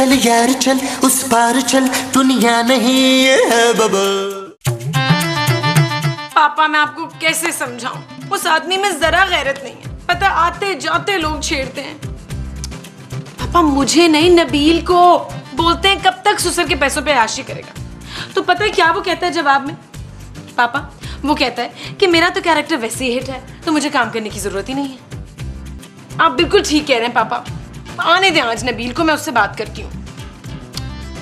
चल यार चल उस पार चल, दुनिया नहीं है बबल। पापा मैं आपको कैसे समझाऊं, उस आदमी में जरा गैरत नहीं है। पता आते जाते लोग छेड़ते हैं। पापा मुझे नहीं नबील को बोलते हैं कब तक ससुर के पैसों पे आशी करेगा। तो पता है क्या वो कहता है जवाब में? पापा वो कहता है कि मेरा तो कैरेक्टर वैसे ही हिट है, तो मुझे काम करने की जरूरत ही नहीं है। आप बिल्कुल ठीक कह रहे हैं पापा। आने दें आज नबील को, मैं उससे बात करती हूँ।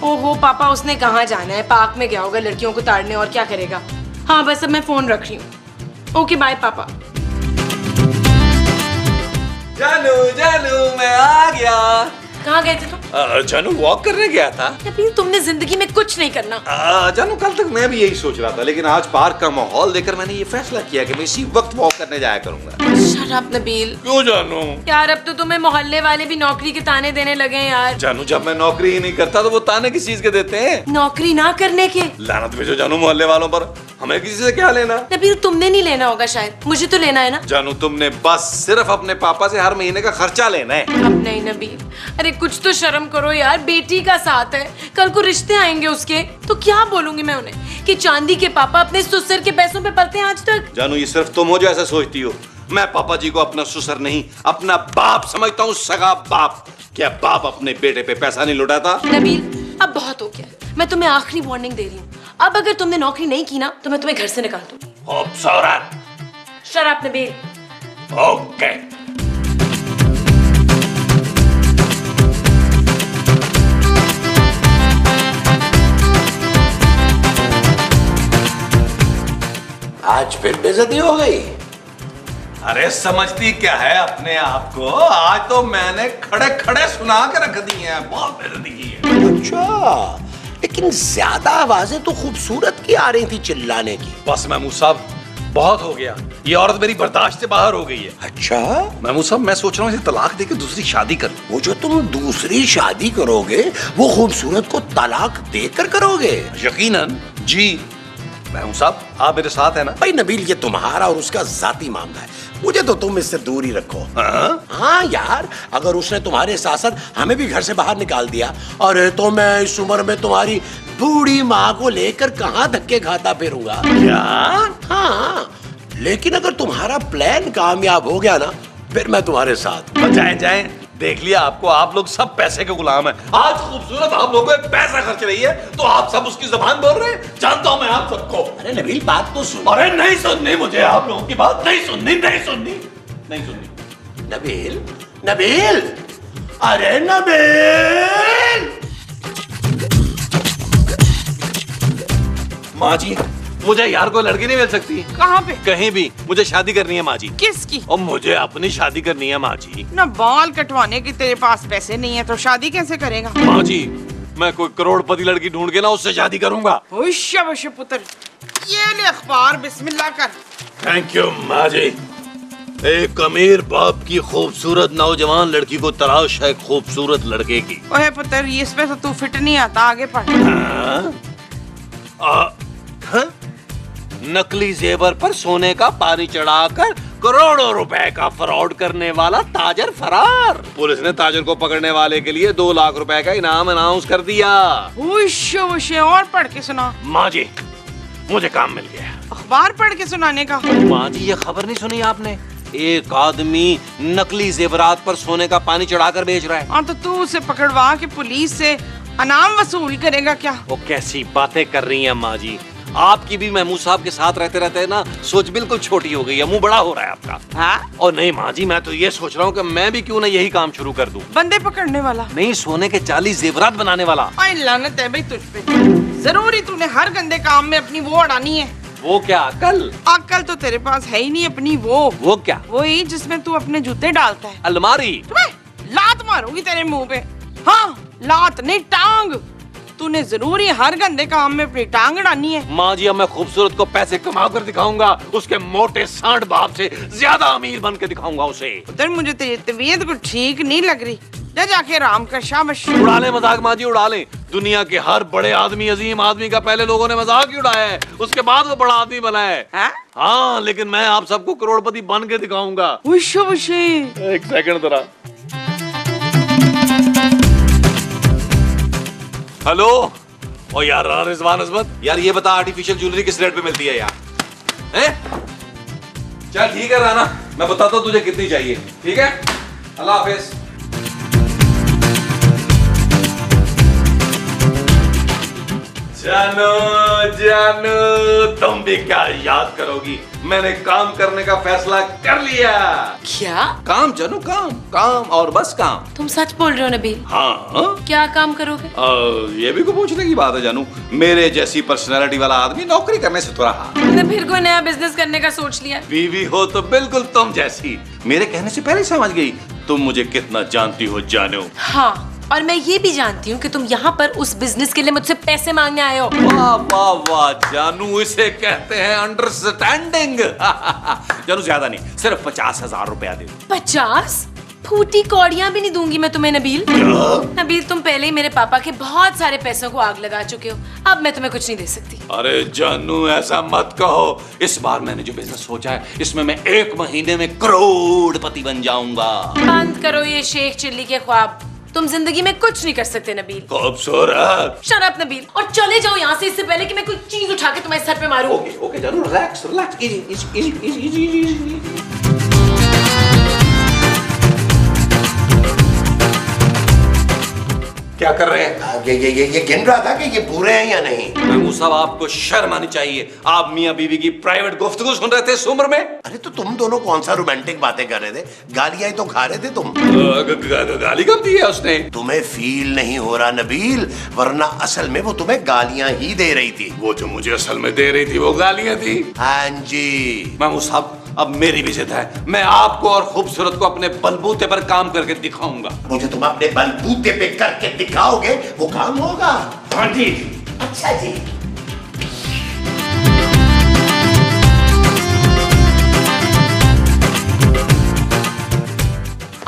ओहो पापा उसने कहाँ जाना है, पार्क में गया होगा लड़कियों को ताड़ने, और क्या करेगा। हाँ बस अब मैं फोन रख रही हूँ। ओके बाय पापा। जानू जानू मैं आ गया। कहाँ गए थे तुम? जानू वॉक करने गया था। नबील तुमने जिंदगी में कुछ नहीं करना। जानू कल तक मैं भी यही सोच रहा था, लेकिन आज पार्क का माहौल देखकर मैंने ये फैसला किया कि मैं इसी वक्त वॉक करने जाया करूंगा। Shut up Nabeel. क्यों जानू? यार अब तो तुम्हें मोहल्ले वाले भी नौकरी के ताने देने लगे हैं यार। जानू जब मैं नौकरी ही नहीं करता तो वो ताने किस चीज के देते हैं? नौकरी ना करने के। लानत भेजो जानू मोहल्ले वालों पर, हमें किसी से क्या लेना? नबील तुमने नहीं लेना होगा शायद, मुझे तो लेना है ना। जानू तुमने बस सिर्फ अपने पापा से हर महीने का खर्चा लेना है। अब नहीं नबील, अरे कुछ तो शर्म करो यार, बेटी का साथ है, कल को रिश्ते आएंगे उसके, तो क्या बोलूंगी मैं उन्हें कि चांदी के पापा अपने ससुर के पैसों पे पलते हैं आज तक। जानू ये सिर्फ तुम हो जो ऐसा सोचती हो। मैं पापा जी को अपना ससुर नहीं अपना बाप समझता हूँ, सगा बाप। क्या बाप अपने बेटे पे पैसा नहीं लुटाता? नबील अब बहुत हो गया, मैं तुम्हें आखिरी वार्निंग दे रही हूँ। अब अगर तुमने नौकरी नहीं की ना तो मैं तुम्हें घर से निकाल दूंगी। Shut up Nabeel. ओके। आज फिर बेइज्जती हो गई। अरे समझती क्या है अपने आप को, आज तो मैंने खड़े खड़े सुना के रख दी है, बहुत बेइज्जती की है। अच्छा लेकिन ज्यादा आवाजें तो खूबसूरत की आ रही थी चिल्लाने की। बस महमूद साहब बहुत हो गया, ये औरत मेरी बर्दाश्त से बाहर हो गई है। अच्छा महमूद साहब मैं सोच रहा हूँ इसे तलाक देकर दूसरी शादी कर। वो जो तुम दूसरी शादी करोगे वो खूबसूरत को तलाक देकर करोगे? यकीनन जी। महमूद साहब आप मेरे साथ है ना? भाई नबील ये तुम्हारा और उसका जाती मामला है, मुझे तो तुम इससे दूर ही रखो। हाँ यार अगर उसने तुम्हारे साथ साथ हमें भी घर से बाहर निकाल दिया, अरे तो मैं इस उम्र में तुम्हारी बूढ़ी माँ को लेकर कहाँ धक्के खाता फिरूंगा। क्या? हाँ लेकिन अगर तुम्हारा प्लान कामयाब हो गया ना फिर मैं तुम्हारे साथ। जाए जाए, देख लिया आपको, आप लोग सब पैसे के गुलाम हैं। आज खूबसूरत आप लोगों पे पैसा खर्च रही है तो आप सब उसकी जुबान बोल रहे हैं। जानता हूं मैं आप सबको। अरे नबील बात तो सुन। अरे नहीं सुननी मुझे, आप लोगों की बात नहीं सुननी, नहीं सुननी, नहीं सुननी। नबील नबील अरे नबील। माँ जी मुझे यार कोई लड़की नहीं मिल सकती? कहाँ पे? कहीं भी, मुझे शादी करनी है माँ जी। किसकी? और मुझे अपनी शादी करनी है माँ जी। ना बाल कटवाने की तेरे पास पैसे नहीं है तो शादी कैसे करेगा? माँ जी मैं कोई करोड़पति लड़की ढूंढ के ना उससे शादी करूंगा। शाबाश पुत्र, ये ले अखबार, बिस्मिल्लाह कर। थैंक यू माँ जी। एक अमीर बाप की खूबसूरत नौजवान लड़की को तलाश है खूबसूरत लड़के की। ओए पुत्र इसमें तो तू फिट नहीं आता, आगे पढ़। नकली जेवर पर सोने का पानी चढ़ाकर करोड़ों रुपए का फ्रॉड करने वाला ताजर फरार। पुलिस ने ताजर को पकड़ने वाले के लिए 2 लाख रुपए का इनाम अनाउंस कर दिया। और पढ़ के सुना। माँ जी मुझे काम मिल गया। अखबार पढ़ के सुनाने का? माँ जी ये खबर नहीं सुनी आपने? एक आदमी नकली जेवरात पर सोने का पानी चढ़ाकर बेच रहा है। हाँ तो तू उसे पकड़वा के पुलिस से अनाम वसूल करेगा क्या? वो कैसी बातें कर रही हैं माँ जी, आपकी भी महमूद साहब के साथ रहते रहते ना सोच बिल्कुल छोटी हो गई है, मुंह बड़ा हो रहा है आपका। हाँ? और नहीं माँ जी मैं तो ये सोच रहा हूँ कि मैं भी क्यों ना यही काम शुरू कर दूं। बंदे पकड़ने वाला? नहीं, सोने के 40 जेवरात बनाने वाला। आई लानत है भाई तुझ पे, जरूरी तूने हर गंदे काम में अपनी वो अड़ानी है। वो क्या अकल? अकल तो तेरे पास है ही नहीं अपनी। वो क्या? वही जिसमें तू अपने जूते डालता है। अलमारी। लात मारूंगी तेरे मुंह पे। हाँ लात नहीं टांग, तूने जरूरी हर गंदे काम में अपनी टांग अड़ानी है। माँ जी अब मैं खूबसूरत को पैसे कमा कर दिखाऊंगा, उसके मोटे सांड बाप से ज्यादा अमीर बन के दिखाऊंगा उसे। उधर मुझे तेरी तबीयत कुछ ठीक नहीं लग रही, जा जाके आराम कर। शाबाश। उड़ा ले मजाक माँ जी उड़ा ले। दुनिया के हर बड़े आदमी अजीम आदमी का पहले लोगों ने मजाक ही उड़ाया है, उसके बाद वो बड़ा आदमी बना है। हाँ लेकिन मैं आप सबको करोड़पति बन के दिखाऊंगा। एक सेकंड जरा। हेलो। ओ यार रिजवान अजमत, यार ये बता आर्टिफिशियल ज्वेलरी किस रेट पे मिलती है यार? हैं? चल ठीक है राना, मैं बताता हूँ तुझे कितनी चाहिए। ठीक है, अल्लाह हाफिज। जानू जानू, तुम भी क्या याद करोगी, मैंने काम करने का फैसला कर लिया। क्या काम जानू, काम काम और बस काम। तुम सच बोल रहे हो नबील? हाँ। क्या काम करोगे? ये भी को पूछने की बात है जानू, मेरे जैसी पर्सनालिटी वाला आदमी नौकरी करने से थोड़ा तुमने फिर कोई नया बिजनेस करने का सोच लिया? बीवी हो तो बिल्कुल तुम जैसी, मेरे कहने से पहले समझ गई तुम मुझे कितना जानती हो जानू। हाँ, और मैं ये भी जानती हूँ कि तुम यहाँ पर उस बिजनेस के लिए मुझसे पैसे मांगने आए हो। वाह वाह वाह जानू, इसे कहते हैं अंडरस्टैंडिंग। जानू ज्यादा नहीं, सिर्फ 50,000 रुपया दे। 50? फूटी कौड़ियाँ भी नहीं दूंगी मैं तुम्हें नबील। नबील, तुम पहले ही मेरे पापा के बहुत सारे पैसों को आग लगा चुके हो, अब मैं तुम्हें कुछ नहीं दे सकती। अरे जानू ऐसा मत कहो, इस बार मैंने जो बिजनेस सोचा है इसमें मैं 1 महीने में करोड़पति बन जाऊंगा। बंद करो ये शेख चिल्ली के ख्वाब, तुम जिंदगी में कुछ नहीं कर सकते नबील। खूबसूरत। शट अप नबील, और चले जाओ यहाँ से इससे पहले कि मैं कोई चीज उठा के तुम्हारे सर पे मारूं। ओके ओके जानू, रिलैक्स रिलैक्स, इजी। क्या कर रहे हैं? ये गिन रहा था कि ये पूरे हैं या नहीं। महमूद साहब, आपको शर्म आनी चाहिए, आप मियां बीवी की प्राइवेट गुफ्तगू सुन रहे थे इस उम्र में। अरे तो तुम दोनों कौन सा रोमांटिक बातें कर रहे थे, गालियां ही तो खा रहे थे तुम। गाली कब दी है उसने? तुम्हें फील नहीं हो रहा नबील, वरना असल में वो तुम्हें गालियां ही दे रही थी। वो जो मुझे असल में दे रही थी वो गालियां थी। हाँ जी। महमूद साहब, अब मेरी भी जिद है, मैं आपको और खूबसूरत को अपने बलबूते पर काम करके दिखाऊंगा। मुझे तुम अपने बलबूते पे करके दिखाओगे, वो काम होगा। हाँ जी। अच्छा जी।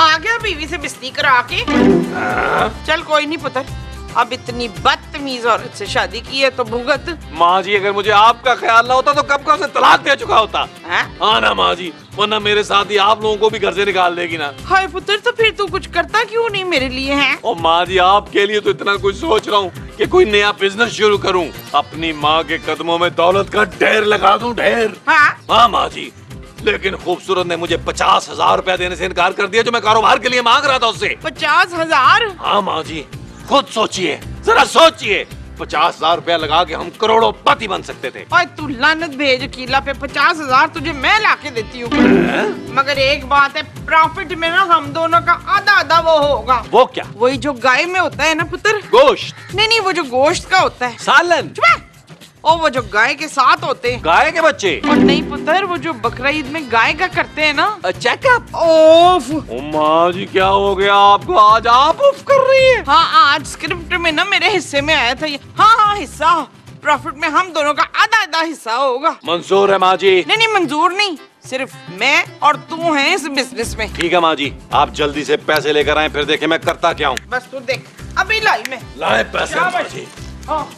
आ गया बीवी से बिस्ती करा के। चल कोई नहीं पुत्र, अब इतनी बदतमीज औरत से शादी की है तो भुगत। माँ जी, अगर मुझे आपका ख्याल ना होता तो कब का उसे तलाक दे चुका होता। हाँ ना माँ जी, वरना मेरे साथ ही आप लोगों को भी घर से निकाल देगी ना। हाय पुत्र, तो फिर तू कुछ करता क्यों नहीं मेरे लिए है? और माँ जी, आपके लिए तो इतना कुछ सोच रहा हूँ कि कोई नया बिजनेस शुरू करूँ, अपनी माँ के कदमों में दौलत का ढेर लगा दूं, ढेर। हाँ माँ जी, लेकिन खूबसूरत ने मुझे 50,000 रुपया देने से इनकार कर दिया जो मैं कारोबार के लिए मांग रहा था उससे। 50,000? हाँ माँ जी, खुद सोचिए, जरा सोचिए, 50,000 रुपया लगा के हम करोड़पति बन सकते थे। और तू लानत भेज अकीला पे, 50,000 तुझे मैं लाके देती हूँ। मगर एक बात है, प्रॉफिट में ना हम दोनों का आधा आधा वो होगा। वो क्या? वही जो गाय में होता है ना पुत्र। गोश्त? नहीं, वो जो गोश्त का होता है। सालन? और वो जो गाय के साथ होते हैं। गाय के बच्चे? और नहीं पुत्र, वो जो बकरा ईद में गाय का करते हैं ना चेकअप। ओफ माँ जी, क्या हो गया आपको, आज आप उफ कर रही है? हाँ, आज स्क्रिप्ट में ना मेरे हिस्से में आया था ये। हाँ, हिस्सा प्रॉफिट में हम दोनों का आधा आधा हिस्सा होगा। मंजूर है माँ जी? नहीं, मंजूर नहीं, सिर्फ मैं और तू हैं इस बिजनेस में। ठीक है माँ जी, आप जल्दी से पैसे लेकर आए, फिर देखें मैं करता क्या हूँ। बस तू देख, अभी लाई मैं। लाए पैसे माँ जी। हाँ।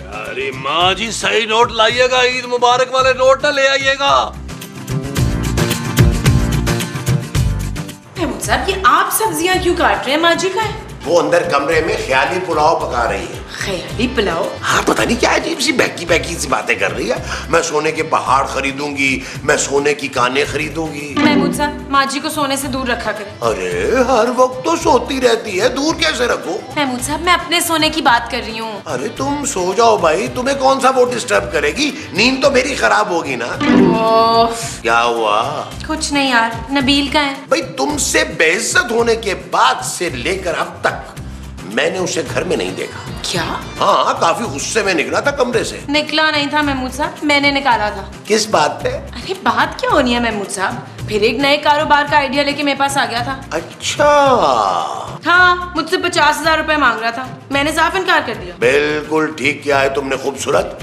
अरे माँ जी, सही नोट लाइएगा, ईद मुबारक वाले नोट ना ले आइएगा। महमूद साहब, ये आप सब्जियां क्यों काट रहे हैं? माँ जी का है? वो अंदर कमरे में ख्याली पुलाव पका रही है। ख्याली पुलाव? हाँ, पता नहीं क्या अजीब सी बहकी बहकी सी बातें कर रही है। मैं सोने के पहाड़ खरीदूंगी, मैं सोने की कानें खरीदूंगी। महमूद साहब, माँ जी को सोने से दूर रखा करें। अरे हर वक्त तो सोती रहती है, दूर कैसे रखूं? महमूद साहब, मैं अपने सोने की बात कर रही हूँ। अरे तुम सो जाओ भाई, तुम्हें कौन सा वो डिस्टर्ब करेगी, नींद तो मेरी खराब होगी ना। क्या हुआ? कुछ नहीं यार, नबील का है। भाई, तुमसे बेइज्जत होने के बाद से लेकर अब तक मैंने उसे घर में नहीं देखा। क्या? हाँ, काफी गुस्से में निकला था कमरे से। निकला नहीं था महमूद साहब, मैंने निकाला था। किस बात पे? अरे बात क्या होनी है महमूद साहब, फिर एक नए कारोबार का आइडिया लेके मेरे पास आ गया था। अच्छा। हाँ, मुझसे 50,000 रुपए मांग रहा था, मैंने साफ इनकार कर दिया। बिल्कुल ठीक किया है तुमने खूबसूरत।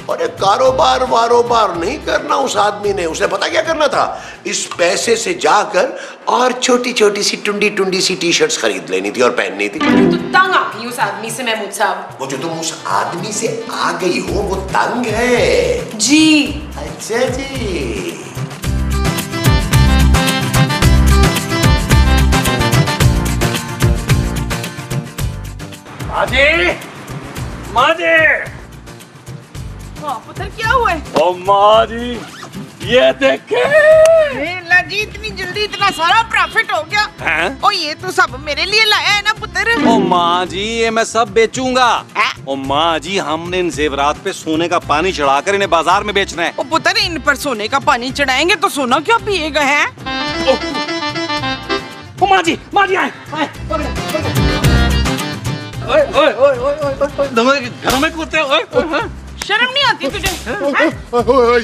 और एक कारोबार वारोबार नहीं करना उस आदमी ने, उसे पता क्या करना था, इस पैसे से जाकर और छोटी छोटी सी टुंडी टुंडी सी टी शर्ट्स खरीद लेनी थी और पहननी थी। तो तंग आ गई उस आदमी से महमूद साहब। वो जो तुम उस आदमी से आ गई हो वो तंग है? जी। अच्छा जी। माँ जी, माँ जी। पुत्र क्या हुआ है? ओ माँ जी, ये देखे। जी इतनी जल्दी इतना सारा प्रॉफिट हो गया हैं? ओ ये तो सब मेरे लिए लाया है ना पुत्र। ओ माँ जी, ये मैं सब बेचूंगा। ओ माँ जी, हमने इन जेवरात पे सोने का पानी चढ़ाकर इन्हें बाजार में बेचना है। ओ पुत्र, इन पर सोने का पानी चढ़ाएंगे तो सोना क्या पिएगा है? ओ माँ जी आए। ओए ओए ओए ओए ओए, दोनों घरों में कूदते हो। ओए, शर्म नहीं आती तुझे?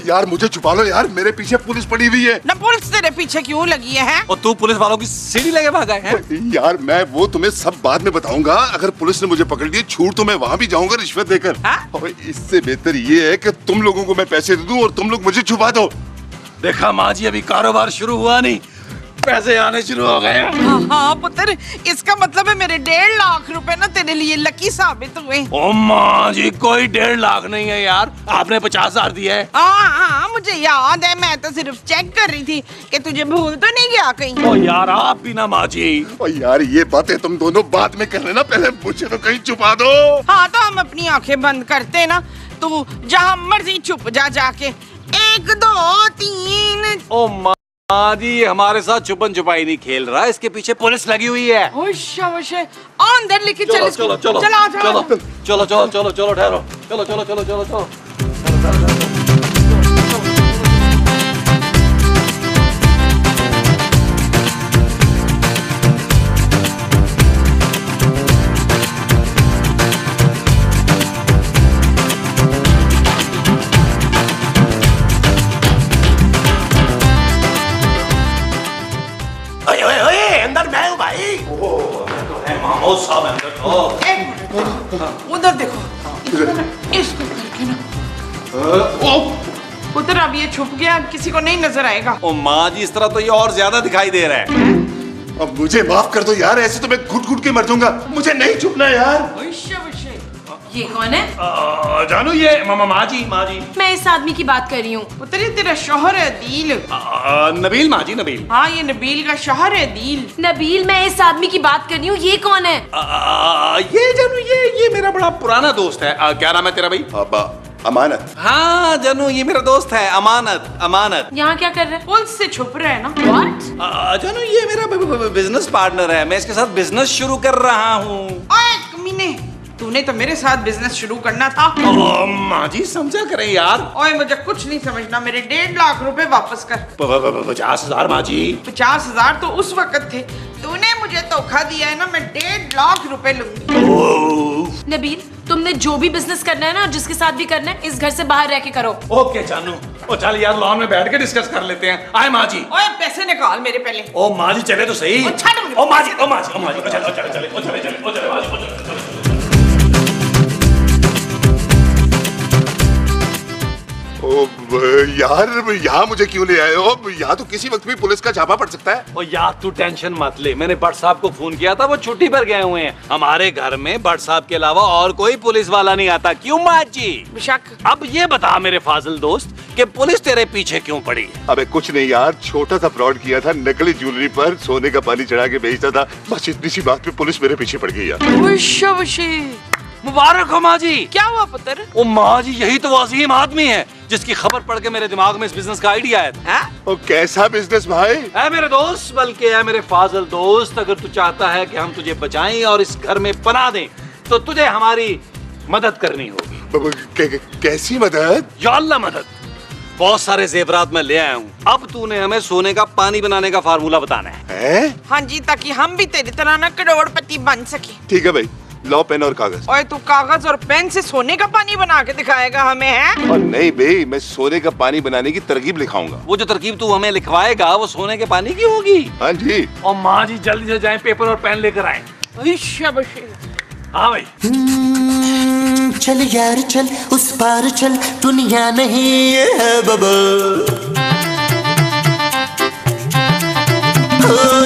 यार मुझे छुपा लो यार, मेरे पीछे पुलिस पड़ी हुई है। ना पुलिस तेरे पीछे क्यों लगी है? और तू पुलिस वालों की सीढ़ी लगे भागा है? यार मैं वो तुम्हें सब बाद में बताऊंगा। अगर पुलिस ने मुझे पकड़ लिया छूट तो मैं वहाँ भी जाऊंगा रिश्वत देकर। और इससे बेहतर ये है कि तुम लोगों को मैं पैसे दे दूं और तुम लोग मुझे छुपा दो। देखा माँ जी, अभी कारोबार शुरू हुआ नहीं, पैसे आने शुरू हो गए। हाँ पुत्र, इसका मतलब है मेरे 1.5 लाख रुपए ना तेरे लिए लकी साबित हुए। ओ माँ जी, कोई 1.5 लाख नहीं है यार, आपने 50,000 दिए है। हाँ मुझे याद है, मैं तो सिर्फ चेक कर रही थी कि तुझे भूल तो नहीं गया कहीं। ओ यार आप भी ना माँ जी। और यार ये बातें तुम दोनों बाद में कर लेना, पहले मुझे तो कहीं छुपा दो। हाँ तो हम अपनी आंखें बंद करते ना, तू जहाँ मर्जी छुप जा जाके। 1 2 3। ओ माँ जी, हमारे साथ छुपन छुपाई नहीं खेल रहा, इसके पीछे पुलिस लगी हुई है। अंदर लेके चल इसको। चलो चलो चला चलो चलो चलो चलो चलो ठहरो, चलो चलो चलो चलो चलो। अंदर मैं हूँ भाई। उधर देखो, इसको करके ना। पुत्र अब ये छुप गया, अब किसी को नहीं नजर आएगा। ओ माँ जी, इस तरह तो ये और ज्यादा दिखाई दे रहा है। अब मुझे माफ कर दो यार, ऐसे तो मैं घुट घुट के मर जाऊंगा। मुझे नहीं छुपना यार। ये कौन है? जानू ये माँ जी। मैं इस आदमी की बात कर रही हूँ। पुत्र ये तेरा शौहर है अदील। नबील माँ जी, नबील। हाँ ये नबील का शौहर है अदील। नबील, मैं इस आदमी की बात कर रही हूँ, ये कौन है? ये जानू, ये मेरा बड़ा पुराना दोस्त है। क्या नाम है तेरा भाई? अमानत। हाँ जानू, ये मेरा दोस्त है अमानत। अमानत यहाँ क्या कर रहे हैं? पुलिस से छुप रहा है ना। What? जानू, ये मेरा बिजनेस पार्टनर है, मैं इसके साथ बिजनेस शुरू कर रहा हूँ। ओए कमीने, तूने तो मेरे साथ बिजनेस शुरू करना था। माँ जी समझा करें यार। ओए मुझे कुछ नहीं समझना, मेरे 1.5 लाख रुपए वापस कर। 50,000 माँ जी। 50,000 तो उस वक्त थे, तूने मुझे धोखा दिया है ना, मैं 1.5 लाख रुपए लूंगी। नबील, तुमने जो भी बिजनेस करना है ना, जिसके साथ भी करना है, इस घर से बाहर रह के करो। ओके जानू। ओ चल यार, लॉन में बैठ के डिस्कस कर लेते हैं। आए माँ जी। ओए पैसे निकाल मेरे पहले। ओ माँ जी चले तो सही। ओ छाड़ मुझे। ओ माँ जी, ओ माँ जी, ओ माँ जी, चले चले चले, ओ चले चले, ओ चले माँ जी, ओ चले। यार यहाँ मुझे क्यों ले आए हो? यहाँ तो किसी वक्त भी पुलिस का छापा पड़ सकता है। ओ यार तू टेंशन मत ले, मैंने भट्ट साहब को फोन किया था, वो छुट्टी पर गए हुए हैं। हमारे घर में भट्ट साहब के अलावा और कोई पुलिस वाला नहीं आता। क्यों माँ जी? बेशक। अब ये बता मेरे फाजिल दोस्त कि पुलिस तेरे पीछे क्यों पड़ी है? अबे कुछ नहीं यार, छोटा सा फ्रॉड किया था, नकली ज्वेलरी पर सोने का पानी चढ़ा के बेचता था, बस इतनी सी बात पे पुलिस मेरे पीछे पड़ गई यार। मुबारक हो माँ जी। क्या हुआ पुत्र? ओ माँ जी, यही तो वो अजीम आदमी है जिसकी खबर पढ़ के मेरे दिमाग में इस बिजनेस का आइडिया आया। और कैसा बिजनेस भाई? है मेरे दोस्त, बल्कि है मेरे फाजिल दोस्त, अगर तू चाहता है कि हम तुझे बचाएं और इस घर में पनाह दें तो तुझे हमारी मदद करनी होगी। कैसी मदद? या अल्लाह मदद। बहुत सारे जेवरात मैं ले आया हूँ, अब तूने हमें सोने का पानी बनाने का फार्मूला बताना है। हाँ जी, ताकि हम भी तेरी तरह ना करोड़पति बन सके। ठीक है भाई, लो पेन और कागज। ओए तू कागज और पेन से सोने का पानी बना के दिखाएगा हमें, है? और नहीं भाई, मैं सोने का पानी बनाने की तरकीब लिखाऊंगा। वो जो तरकीब तू हमें लिखवाएगा वो सोने के पानी की होगी। हाँ जी। और माँ जी जल्दी से जाएं, पेपर और पेन लेकर आए। हाँ भाई। चल यार चल, उस पार चल, दुनिया नहीं है बबल।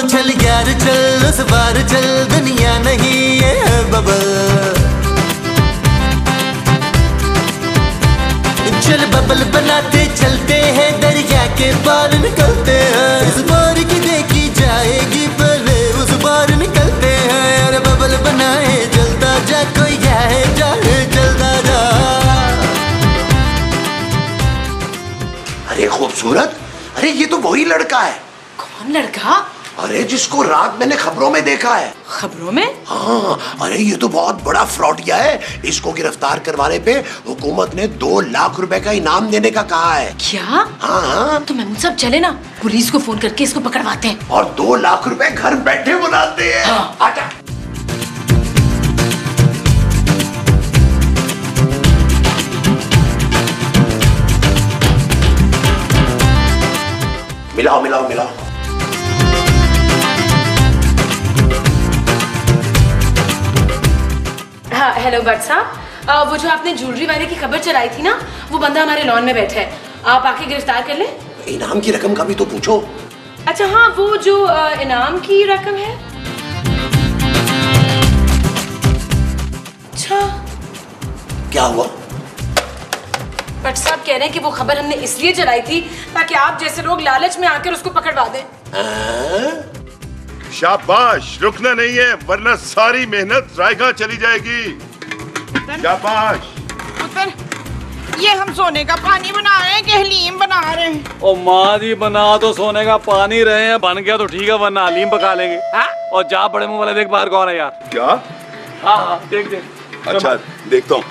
चल यार चल, उस पार चल, दुनिया नहीं है बबल। चल बबल बनाते चलते हैं, दरिया के पार निकलते हैं। इस बार की देखी जाएगी, पहले उस बार निकलते हैं। अरे बबल बनाए जलता जा, कोई आए जाए जलता खूबसूरत, अरे ये तो वही लड़का है। कौन लड़का? अरे जिसको रात मैंने खबरों में देखा है। खबरों में? हाँ, अरे ये तो बहुत बड़ा फ्रॉडिया है। इसको गिरफ्तार करवाने पे हुकूमत ने 2 लाख रुपए का इनाम देने का कहा है। क्या? हाँ। तो महमूद साहब चले ना, पुलिस को फोन करके इसको पकड़वाते हैं। और 2 लाख रुपए घर बैठे बुलाते हैं। हाँ। आजा। मिलाओ मिलाओ मिलाओ। हाँ, हेलो भट्ट साहब, वो जो आपने ज्वेलरी वाले की खबर चलाई थी ना, वो बंदा हमारे लॉन में बैठा है, आप आके गिरफ्तार कर ले। इनाम की रकम का भी तो पूछो। अच्छा हाँ, वो जो इनाम की रकम है। अच्छा क्या हुआ? भट्ट साहब कह रहे हैं कि वो खबर हमने इसलिए चलाई थी ताकि आप जैसे लोग लालच में आकर उसको पकड़वा दें। शाबाश, रुकना नहीं है वरना सारी मेहनत रायगा चली जाएगी। शाबाश। पुत्र, ये हम सोने का पानी बना रहे हैं कि हलीम बना रहे हैं? ओ माँ जी, बना तो सोने का पानी रहे हैं, बन गया तो ठीक है, वरना हलीम पका लेंगे। और जा बड़े मुंह वाले, देख बाहर कौन है यार। क्या? हाँ हाँ, देख देख। अच्छा देखता हूँ।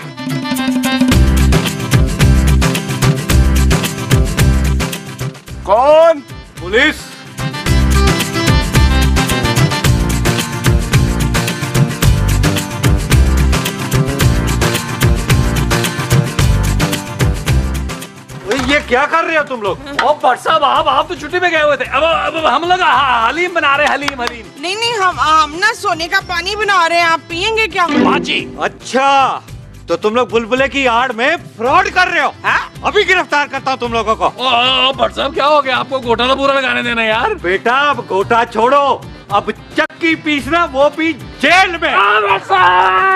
कौन? पुलिस। ये क्या कर रहे हो तुम लोग? ओ भट्ट साहब, आप तो छुट्टी में गए हुए थे। अब हम लोग हलीम बना रहे हैं, हलीम हलीम। नहीं, हम ना सोने का पानी बना रहे हैं, आप पियेंगे क्या? बाजी। अच्छा, तो तुम लोग बुलबुले की आड़ में फ्रॉड कर रहे हो? अभी गिरफ्तार करता हूँ तुम लोगों को। भट्ट साहब क्या हो गया? आपको घोटाला पूरा लगाने देना यार। बेटा अब घोटा छोड़ो, अब चक्की पीसना, वो भी जेल में। भट्ट साहब